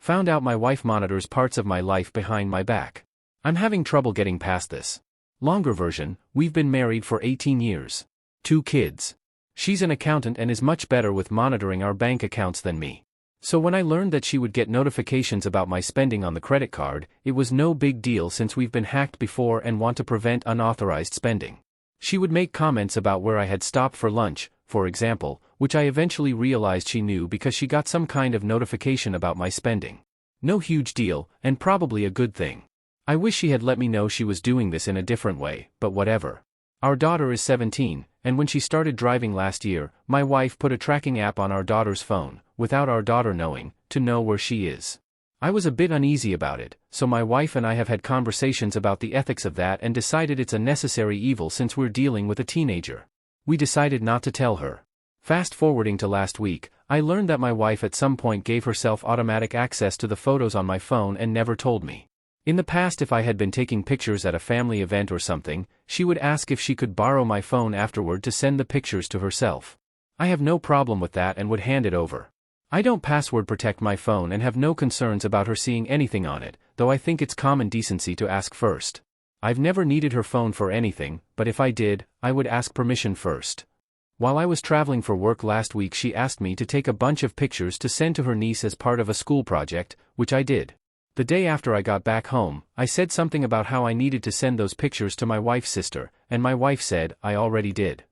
Found out my wife monitors parts of my life behind my back. I'm having trouble getting past this. Longer version, we've been married for 18 years. 2 kids. She's an accountant and is much better with monitoring our bank accounts than me. So when I learned that she would get notifications about my spending on the credit card, it was no big deal since we've been hacked before and want to prevent unauthorized spending. She would make comments about where I had stopped for lunch, for example, which I eventually realized she knew because she got some kind of notification about my spending. No huge deal, and probably a good thing. I wish she had let me know she was doing this in a different way, but whatever. Our daughter is 17, and when she started driving last year, my wife put a tracking app on our daughter's phone, without our daughter knowing, to know where she is. I was a bit uneasy about it, so my wife and I have had conversations about the ethics of that and decided it's a necessary evil since we're dealing with a teenager. We decided not to tell her. Fast forwarding to last week, I learned that my wife at some point gave herself automatic access to the photos on my phone and never told me. In the past, if I had been taking pictures at a family event or something, she would ask if she could borrow my phone afterward to send the pictures to herself. I have no problem with that and would hand it over. I don't password protect my phone and have no concerns about her seeing anything on it, though I think it's common decency to ask first. I've never needed her phone for anything, but if I did, I would ask permission first. While I was traveling for work last week, she asked me to take a bunch of pictures to send to her niece as part of a school project, which I did. The day after I got back home, I said something about how I needed to send those pictures to my wife's sister, and my wife said, I already did.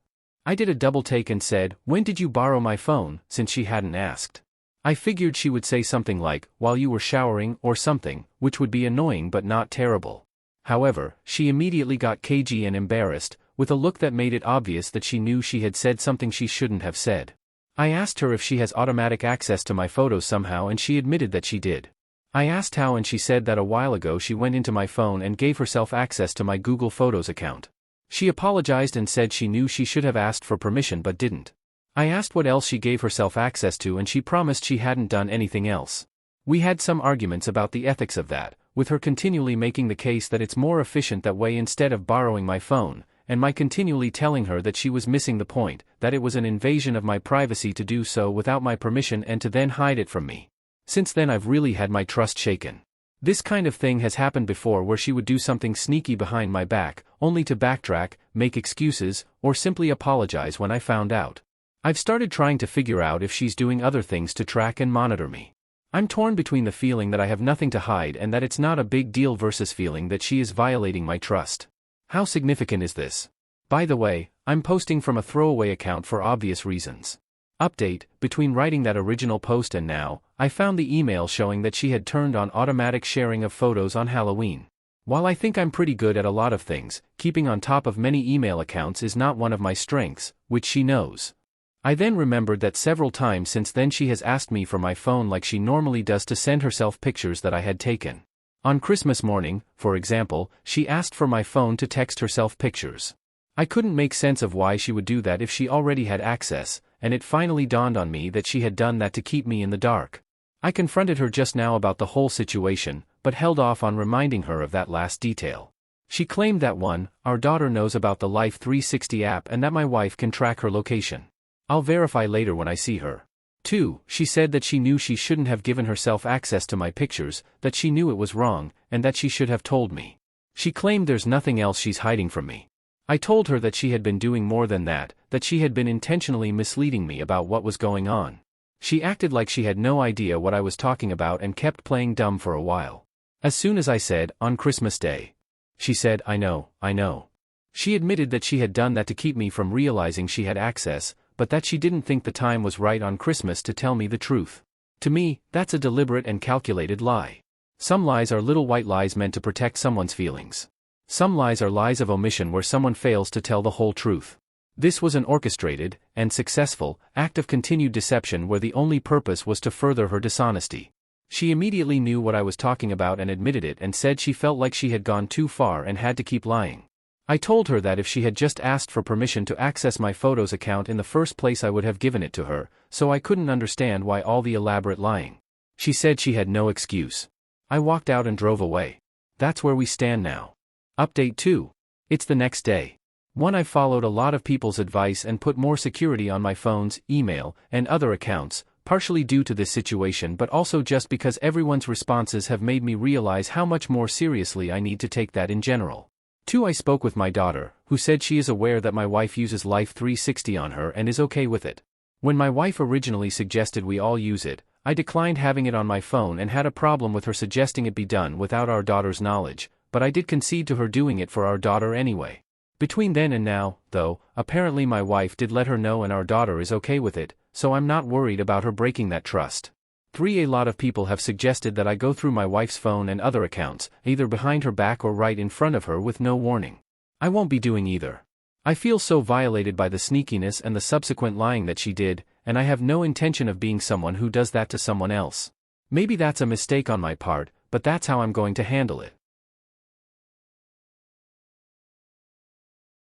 I did a double take and said, when did you borrow my phone, since she hadn't asked. I figured she would say something like, while you were showering, or something, which would be annoying but not terrible. However, she immediately got cagey and embarrassed, with a look that made it obvious that she knew she had said something she shouldn't have said. I asked her if she has automatic access to my photos somehow and she admitted that she did. I asked how and she said that a while ago she went into my phone and gave herself access to my Google Photos account. She apologized and said she knew she should have asked for permission but didn't. I asked what else she gave herself access to and she promised she hadn't done anything else. We had some arguments about the ethics of that, with her continually making the case that it's more efficient that way instead of borrowing my phone, and my continually telling her that she was missing the point, that it was an invasion of my privacy to do so without my permission and to then hide it from me. Since then I've really had my trust shaken. This kind of thing has happened before where she would do something sneaky behind my back, only to backtrack, make excuses, or simply apologize when I found out. I've started trying to figure out if she's doing other things to track and monitor me. I'm torn between the feeling that I have nothing to hide and that it's not a big deal versus feeling that she is violating my trust. How significant is this? By the way, I'm posting from a throwaway account for obvious reasons. Update, between writing that original post and now, I found the email showing that she had turned on automatic sharing of photos on Halloween. While I think I'm pretty good at a lot of things, keeping on top of many email accounts is not one of my strengths, which she knows. I then remembered that several times since then she has asked me for my phone like she normally does to send herself pictures that I had taken. On Christmas morning, for example, she asked for my phone to text herself pictures. I couldn't make sense of why she would do that if she already had access, and it finally dawned on me that she had done that to keep me in the dark. I confronted her just now about the whole situation, but held off on reminding her of that last detail. She claimed that 1, our daughter knows about the Life 360 app and that my wife can track her location. I'll verify later when I see her. 2, she said that she knew she shouldn't have given herself access to my pictures, that she knew it was wrong, and that she should have told me. She claimed there's nothing else she's hiding from me. I told her that she had been doing more than that she had been intentionally misleading me about what was going on. She acted like she had no idea what I was talking about and kept playing dumb for a while. As soon as I said, on Christmas Day. She said, I know. She admitted that she had done that to keep me from realizing she had access, but that she didn't think the time was right on Christmas to tell me the truth. To me, that's a deliberate and calculated lie. Some lies are little white lies meant to protect someone's feelings. Some lies are lies of omission where someone fails to tell the whole truth. This was an orchestrated, and successful, act of continued deception where the only purpose was to further her dishonesty. She immediately knew what I was talking about and admitted it and said she felt like she had gone too far and had to keep lying. I told her that if she had just asked for permission to access my photos account in the first place I would have given it to her, so I couldn't understand why all the elaborate lying. She said she had no excuse. I walked out and drove away. That's where we stand now. Update 2. It's the next day. 1. I've followed a lot of people's advice and put more security on my phone's email and other accounts, partially due to this situation but also just because everyone's responses have made me realize how much more seriously I need to take that in general. 2. I spoke with my daughter, who said she is aware that my wife uses Life 360 on her and is okay with it. When my wife originally suggested we all use it, I declined having it on my phone and had a problem with her suggesting it be done without our daughter's knowledge, but I did concede to her doing it for our daughter anyway. Between then and now, though, apparently my wife did let her know and our daughter is okay with it, so I'm not worried about her breaking that trust. 3. A lot of people have suggested that I go through my wife's phone and other accounts, either behind her back or right in front of her with no warning. I won't be doing either. I feel so violated by the sneakiness and the subsequent lying that she did, and I have no intention of being someone who does that to someone else. Maybe that's a mistake on my part, but that's how I'm going to handle it.